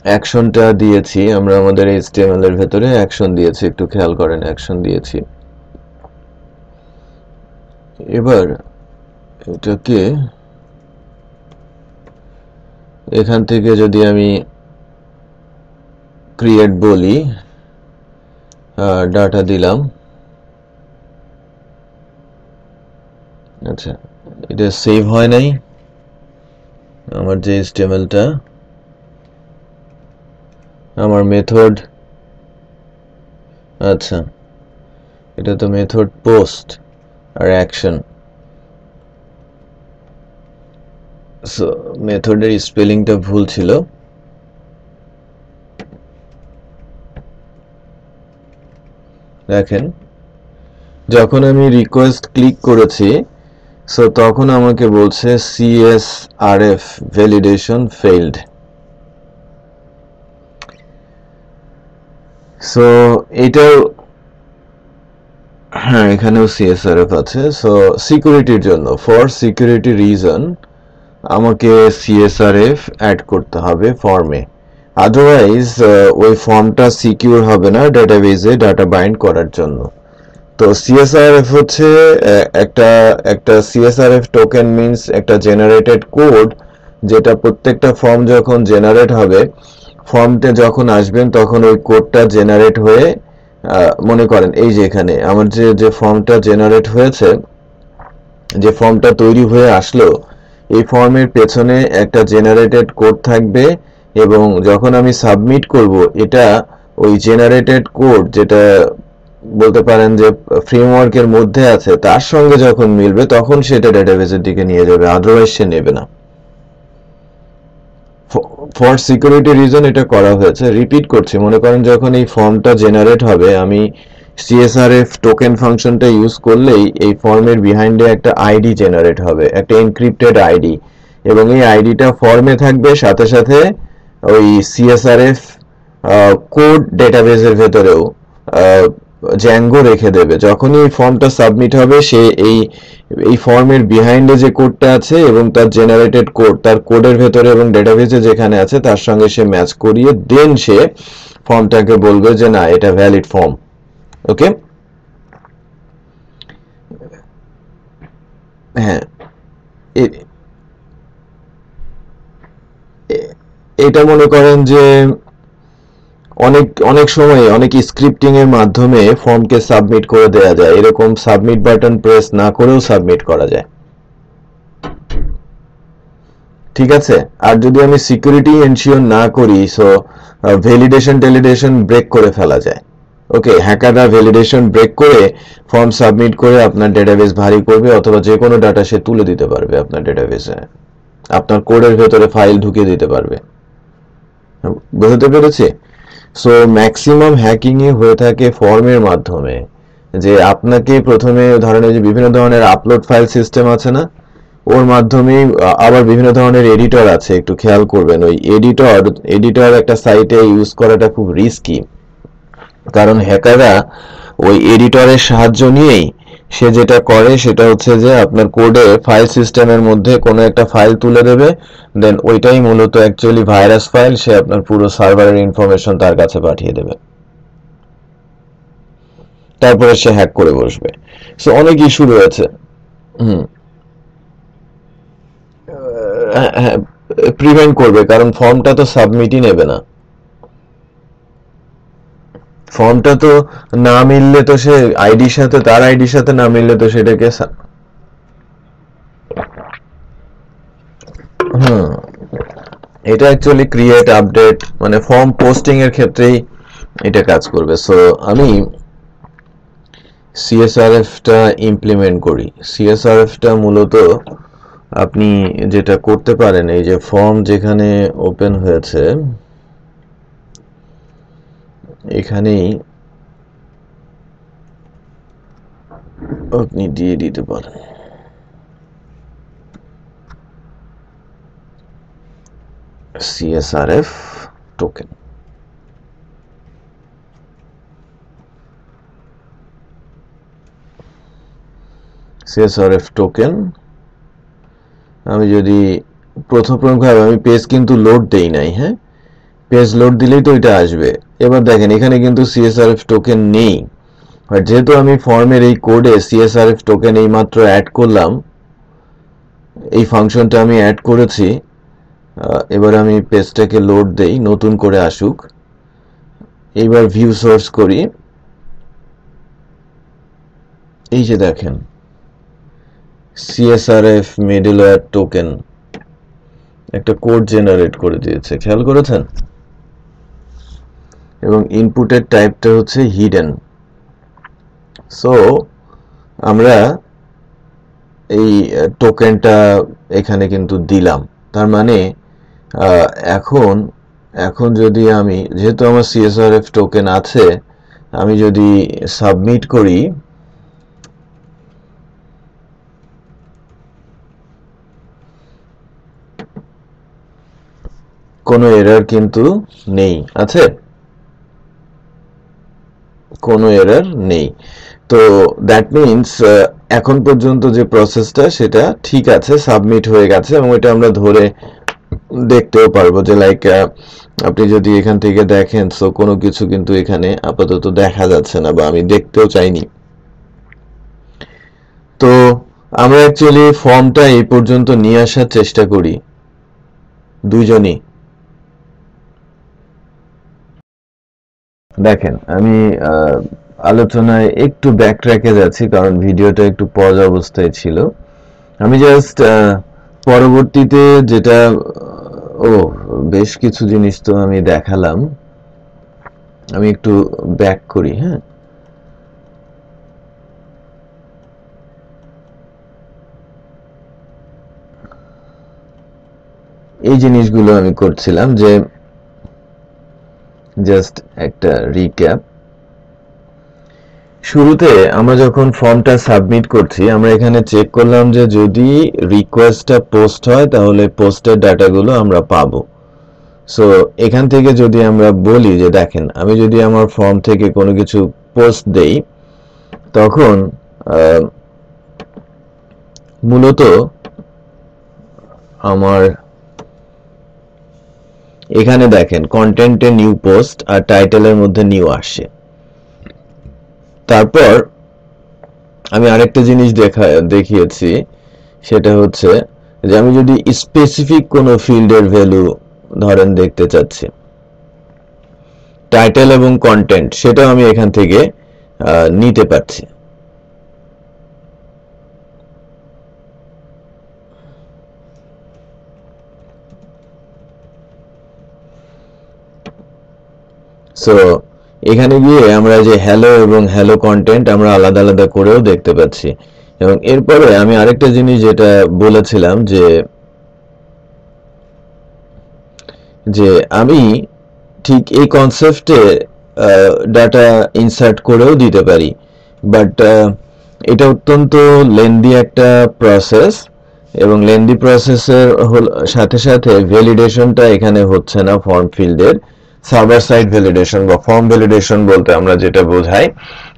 অ্যাকশনটা দিয়েছি আমরা আমাদের এইচটিএমএল এর ভেতরে অ্যাকশন দিয়েছি, একটু খেয়াল করেন অ্যাকশন দিয়েছি। এবার এটাকে এখান থেকে যদি আমি ক্রিয়েট বলি, ডাটা দিলাম, আচ্ছা এটা সেভ হয় নাই আমার যে এইচটিএমএলটা, আমার মেথড, আচ্ছা এটা তো মেথড পোস্ট আর অ্যাকশন, সো মেথডের স্পেলিংটা ভুল ছিল। দেখেন যখন আমি রিকোয়েস্ট ক্লিক করেছি, সো তখন আমাকে বলছে CSRF ভ্যালিডেশন ফেইলড। সো এটাও, হ্যাঁ এখানেও CSRF আছে। সো সিকিউরিটির জন্য, ফর সিকিউরিটি রিজন আমাকে CSRF অ্যাড করতে হবে ফর্মে, আদারওয়াইজ ওই ফর্মটা সিকিউর হবে না ডেটাবেজে ডাটা বাইন্ড করার জন্য। তো CSRF হচ্ছে একটা একটা CSRF টোকেন মিনস একটা জেনারেটেড কোড, যেটা প্রত্যেকটা ফর্ম যখন জেনারেট হবে, ফর্মটা যখন আসবেন তখন ওই কোডটা জেনারেট হয়ে, মনে করেন এই যে এখানে আমার যে ফর্মটা জেনারেট হয়েছে, যে ফর্মটা তৈরি হয়ে আসলো, এই ফর্মের পেছনে একটা জেনারেটেড কোড থাকবে, এবং যখন আমি সাবমিট করব এটা ওই জেনারেটেড কোড, যেটা বলতে পারেন যে ফ্রেমওয়ার্কের মধ্যে আছে, তার সঙ্গে যখন মিলবে তখন সেটা ডেটাবেসের দিকে নিয়ে যাবে, আদারওয়াইজ সে নেবে না। ফর সিকিউরিটি রিজন এটা করা হয়েছে। রিপিট করছি, মনে করেন যখন এই ফর্মটা জেনারেট হবে, আমি CSRF টোকেন ফাংশনটা ইউজ করলেই এই ফর্মের বিহাইন্ডে একটা আইডি জেনারেট হবে, একটা এনক্রিপ্টেড আইডি, এবং এই আইডিটা ফর্মে থাকবে, সাথে সাথে ওই CSRF কোড ডেটাবেসের ভেতরেও জ্যাঙ্গো রেখে দেবে। যখনই এই ফর্মটা সাবমিট হবে, সে এই ফর্মের বিহাইন্ডে যে কোডটা আছে এবং তার জেনারেটেড কোড, তার কোডের ভেতরে এবং ডেটাবেসে যেখানে আছে তার সঙ্গে সে ম্যাচ করিয়ে দেন সে ফর্মটাকে বলবে যে না এটা ভ্যালিড ফর্ম। ওকে, হ্যাঁ এটা মনে করেন যে অনেক অনেক সময় অনেক স্ক্রিপ্টিং এর মাধ্যমে ফর্মকে সাবমিট করে দেওয়া যায়, এরকম সাবমিট বাটন প্রেস না করেও সাবমিট করা যায়। ঠিক আছে, আর যদি আমি সিকিউরিটি এনশিওর না করি, সো ভ্যালিডেশন ব্রেক করে ফেলা যায়। ওকে, হ্যাকাররা ভ্যালিডেশন ব্রেক করে ফর্ম সাবমিট করে আপনার ডেটাবেস ভারী করবে, অথবা যে কোনো ডাটা সে তুলে দিতে পারবে আপনার ডেটাবেসে, আপনার কোডের ভেতরে ফাইল ঢুকিয়ে দিতে পারবে। বুঝতে পেরেছি? সো ম্যাক্সিমাম হ্যাকিং এ হয়ে থাকে ফর্মের মাধ্যমে, যে আপনাকে প্রথমে ধরেন যে বিভিন্ন ধরনের আপলোড ফাইল সিস্টেম আছে না, ওর মাধ্যমে, আবার বিভিন্ন ধরনের এডিটর আছে, একটু খেয়াল করবেন ওই এডিটর একটা সাইটে ইউজ করাটা খুব রিস্কি, কারণ হ্যাকাররা ওই এডিটরের সাহায্য নিয়েই সে যেটা করে সেটা হচ্ছে যে আপনার কোডে ফাইল সিস্টেমের মধ্যে কোনো একটা ফাইল তুলে দেবে, দেন ওইটাই মূলত অ্যাকচুয়ালি ভাইরাস ফাইল, সে আপনার পুরো সার্ভারের ইনফরমেশন তার কাছে পাঠিয়ে দেবে, তারপরে সে হ্যাক করে বসবে। সো অনেক ইস্যু রয়েছে। হুম প্রিভেন্ট করবে, কারণ ফর্মটা তো সাবমিটই নেবে না। ফর্মটা তো না মিললে তো সে আইডির সাথে, তার আইডির সাথে না মিললে তো সেটাকে এটা অ্যাকচুয়ালি ক্রিয়েট আপডেট মানে ফর্ম পোস্টিং এর ক্ষেত্রেই এটা কাজ করবে। সো আমি সিএসআরএফটা ইমপ্লিমেন্ট করি। সিএসআরএফটা মূলত আপনি যেটা করতে পারেন, এই যে ফর্ম যেখানে ওপেন হয়েছে এখানেই আপনি দিয়ে দিতে পারেন CSRF টোকেন। CSRF টোকেন আমি যদি প্রথমভাবে আমি পেজ কিন্তু লোড দেই নাই, হ্যাঁ, পেজ লোড দিলেই তো এটা আসবে। এবার দেখেন এখানে কিন্তু CSRF টোকেন নেই, আর যেহেতু আমি ফর্মের এই কোডে CSRF টোকেন এই মাত্র অ্যাড করলাম, এই ফাংশনটা আমি অ্যাড করেছি, এবার আমি পেজটাকে লোড দেই, নতুন করে আসুক। এইবার ভিউ সোর্স করি, এই যে দেখেন CSRF মিডলওয়্যার টোকেন একটা কোড জেনারেট করে দিয়েছে, খেয়াল করেছেন? এবং ইনপুটের টাইপটা হচ্ছে হিডেন। সো আমরা এই টোকেনটা এখানে কিন্তু দিলাম, তার মানে এখন যদি আমি, যেহেতু আমার CSRF টোকেন আছে, আমি যদি সাবমিট করি, কোনো এরর কিন্তু নেই, আছে কোনো এরর নেই। তো দ্যাট মিনস এখন পর্যন্ত যে প্রসেসটা সেটা ঠিক আছে, সাবমিট হয়ে গেছে, এবং এটা আমরা ধরে দেখতেও পারবো যে লাইক আপনি যদি এখান থেকে দেখেন, সো কোনো কিছু কিন্তু এখানে আপাতত দেখা যাচ্ছে না, বা আমি দেখতেও চাইনি। তো আমরা অ্যাকচুয়ালি ফর্মটা এই পর্যন্ত নিয়ে আসার চেষ্টা করি দুইজনই। দেখেন আমি আলোচনায় একটু ব্যাক ট্র্যাকে যাচ্ছি, কারণ ভিডিওটা একটু পজ অবস্থায় ছিল। আমি জাস্ট পরবর্তীতে যেটা বেশ কিছু জিনিস তো আমি দেখালাম, আমি একটু ব্যাক করি। হ্যাঁ, এই জিনিসগুলো আমি করছিলাম, যে জাস্ট একটা রিক্যাপ। শুরুতে আমরা যখন ফর্মটা সাবমিট করছি, আমরা এখানে চেক করলাম যে যদি রিকোয়েস্টটা পোস্ট হয় তাহলে পোস্টের ডাটাগুলো আমরা পাবো। সো এখান থেকে যদি আমরা বলি যে দেখেন আমি যদি আমার ফর্ম থেকে কোনো কিছু পোস্ট দেই, তখন মূলত আমার এখানে দেখেন কন্টেন্টে নিউ পোস্ট আর টাইটেলের মধ্যে নিউ আসে। তারপর আমি আরেকটা জিনিস দেখিয়েছি, সেটা হচ্ছে যে আমি যদি স্পেসিফিক কোনো ফিল্ডের ভ্যালু ধরেন দেখতে চাচ্ছি, টাইটেল এবং কন্টেন্ট, সেটাও আমি এখান থেকে নিতে পারছি। সো এখানে গিয়ে আমরা যে হ্যালো এবং হ্যালো কন্টেন্ট আমরা আলাদা আলাদা করেও দেখতে পাচ্ছি। এবং এরপরে আমি আরেকটা জিনিস যেটা বলেছিলাম, যে আমি ঠিক এই কনসেপ্টে ডাটা ইনসার্ট করেও দিতে পারি, বাট এটা অত্যন্ত লেন্দি একটা প্রসেস, এবং লেন্দি প্রসেসের সাথে সাথে ভ্যালিডেশনটা এখানে হচ্ছে না ফর্ম ফিল্ডের। সার্ভার সাইড ভ্যালিডেশন বা ফর্ম ভ্যালিডেশন বলতে আমরা যেটা বোঝাই,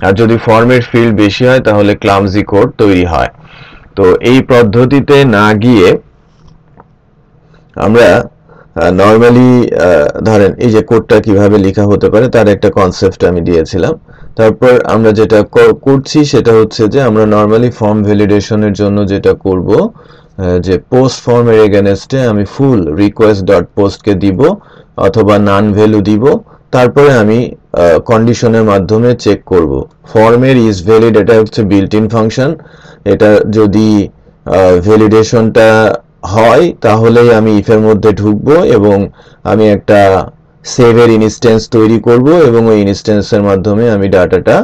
আর যদি ফর্মের ফিল্ড বেশি হয় তাহলে ক্লামজি কোড তৈরি হয়। তো এই পদ্ধতিতে না গিয়ে আমরা নর্মালি ধরেন এই যে কোডটা কিভাবে লেখা হতে পারে তার একটা কনসেপ্ট আমি দিয়েছিলাম। তারপর আমরা যেটা করছি সেটা হচ্ছে যে আমরা নর্মালি ফর্ম ভ্যালিডেশনের জন্য যেটা করব, যে পোস্ট ফর্মের এগেনস্টে আমি ফুল রিকোয়েস্ট ডট পোস্টকে দিব অথবা নান ভ্যালু দিব, তারপরে আমি কন্ডিশনের মাধ্যমে চেক করব ফর্মের ইজ ভ্যালিড, এটা হচ্ছে বিল্ট ইন ফাংশন। এটা যদি ভ্যালিডেশনটা হয় তাহলেই আমি ইফের মধ্যে ঢুকবো এবং আমি একটা সেভের ইনস্ট্যান্স তৈরি করব এবং ওই ইনস্ট্যান্সের মাধ্যমে আমি ডাটাটা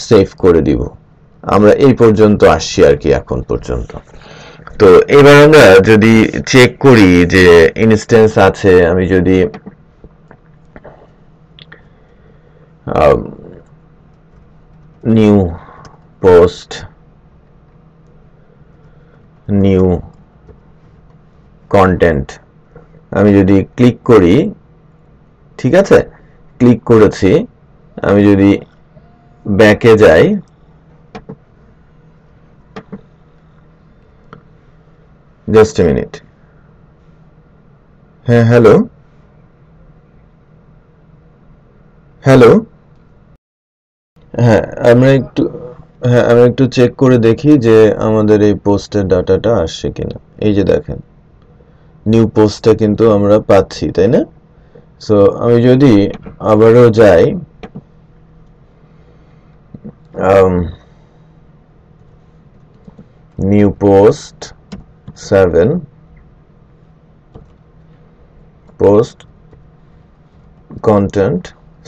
সেভ করে দিব। আমরা এই পর্যন্ত আসছি আর কি এখন পর্যন্ত। তো এবার আমরা যদি চেক করি যে ইনস্ট্যান্স আছে, আমি যদি নিউ পোস্ট নিউ কন্টেন্ট আমি যদি ক্লিক করি, ঠিক আছে, ক্লিক করেছি, আমি যদি ব্যাকে যাই, জাস্ট এ মিনিট, হ্যাঁ হ্যালো হ্যালো, হ্যাঁ আমরা একটু চেক করে দেখি যে আমাদের এই পোস্টের ডাটাটা আসছে কিনা। এই যে দেখেন নিউ পোস্টটা কিন্তু আমরা পাচ্ছি, তাই না? সো আমি যদি আবারও যাই, নিউ পোস্ট 7 পোস্ট কন্টেন্ট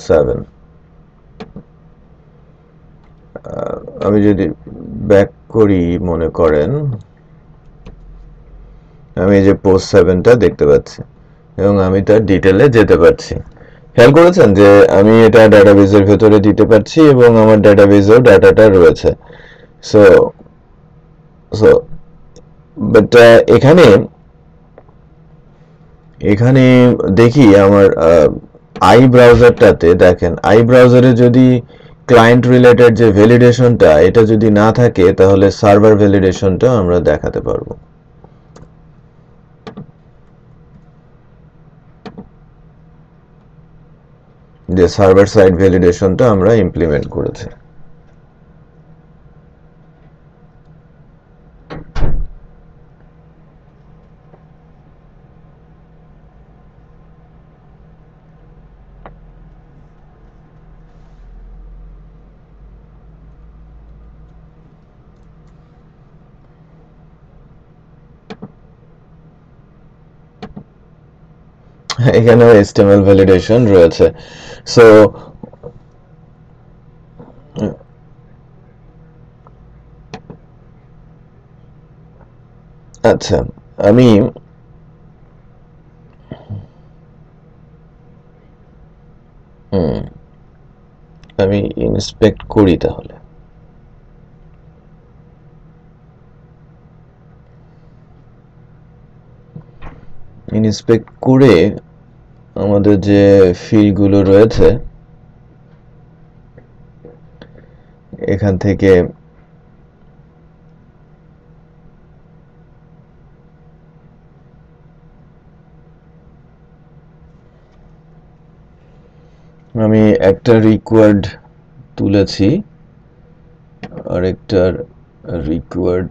7, আমি যদি ব্যাক করি, মনে করেন আমি এই যে পোস্ট 7টা দেখতে পাচ্ছি এবং আমি তার ডিটেলে যেতে পারছি। খেয়াল করেছেন যে আমি এটা ডাটাবেজের ভেতরে দিতে পারছি এবং আমার ডাটাবেজেও ডাটাটা রয়েছে। সো সো বাট এখানে দেখি আমার আই ব্রাউজারটাতে, দেখেন আই ব্রাউজারে যদি ক্লায়েন্ট রিলেটেড যে ভ্যালিডেশনটা এটা যদি না থাকে তাহলে সার্ভার ভ্যালিডেশনটা আমরা দেখাতে পারবো। যে সার্ভার সাইড ভ্যালিডেশনটা আমরা ইমপ্লিমেন্ট করেছি। এখানেও HTML ভ্যালিডেশন রয়েছে। সো আচ্ছা, আমি ইন্সপেক্ট করি, তাহলে ইন্সপেক্ট করে আমাদের যে ফিল্ডগুলো রয়েছে এখান থেকে আমি একটা রিকোয়ার্ড তুলেছি আর একটা রিকোয়ার্ড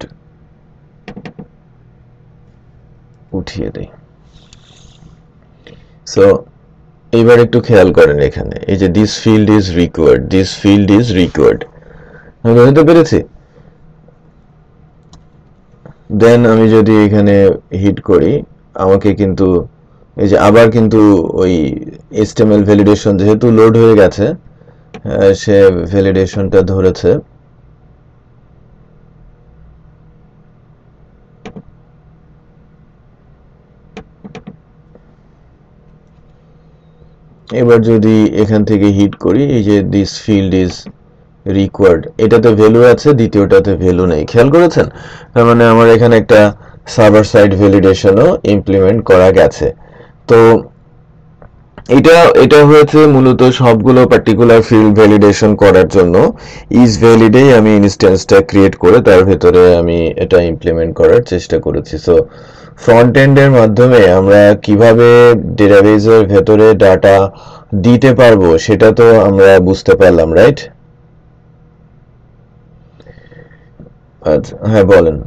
উঠিয়ে দেই। সো এবার একটু খেয়াল করেন, এখানে এই যে this field is required, this field is required, আমি বুঝতে পেরেছি। দেন আমি যদি এখানে হিট করি, আমাকে কিন্তু এই যে আবার কিন্তু ওই HTML ভ্যালিডেশন যেহেতু লোড হয়ে গেছে, সে ভ্যালিডেশনটা ধরেছে। এবার যদি এখান থেকে হিট করি, এই যে দিস ফিল্ড ইজ রিকোয়ার্ড, এটাতে ভ্যালু আছে, দ্বিতীয়টাতে ভ্যালু নেই। খেয়াল করেছেন? তার মানে আমার এখানে একটা সার্ভার সাইড ভ্যালিডেশনও ইমপ্লিমেন্ট করা গেছে। তো এটা হয়েছে মূলত সবগুলো পার্টিকুলার ফিল্ড ভ্যালিডেশন করার জন্য ইজ ভ্যালিডেই আমি ইনস্ট্যান্সটা ক্রিয়েট করে তার ভেতরে আমি এটা ইমপ্লিমেন্ট করার চেষ্টা করেছি। সো ফ্রন্ট এন্ডের মাধ্যমে আমরা কিভাবে ডেটাবেজের ভেতরে ডাটা দিতে পারবো সেটা তো আমরা বুঝতে পারলাম, রাইট? আচ্ছা, হ্যাঁ বলেন।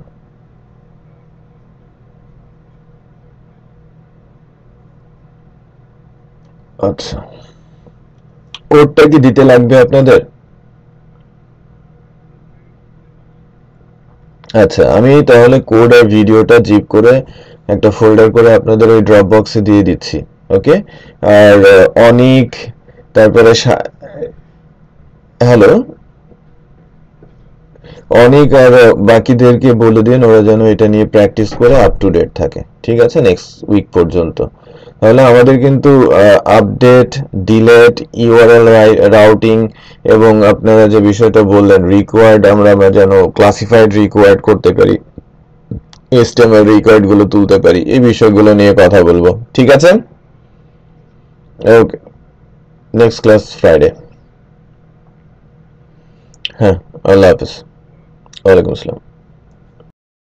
আচ্ছা, কোডটা কি দিতে লাগবে আপনাদের? আচ্ছা, আমি তাহলে কোড আর ভিডিওটা জিপ করে একটা ফোল্ডার করে আপনাদের ওই ড্রপ বক্সে দিয়ে দিচ্ছি। ওকে। আর অনিক, তারপরে হ্যালো, অনিক আর বাকিদেরকে বলে দিন ওরা যেন এটা নিয়ে প্র্যাকটিস করে আপ টু ডেট থাকে, ঠিক আছে, নেক্সট উইক পর্যন্ত। তাহলে আমাদের কিন্তু আপডেট, ডিলেট, ইউআরএল রাউটিং এবং আপনারা যে বিষয়টা বললেন রিকোয়ার্ড, আমরা যেন ক্লাসিফাইড রিকোয়ার্ড করতে পারি, এসটিএমএল রিকোয়ার্ড গুলো তুলতে পারি, এই বিষয়গুলো নিয়ে কথা বলবো, ঠিক আছে? ওকে, নেক্সট ক্লাস ফ্রাইডে। হ্যাঁ, আল্লাহ হাফেজ। ওয়ালাইকুম আসসালাম।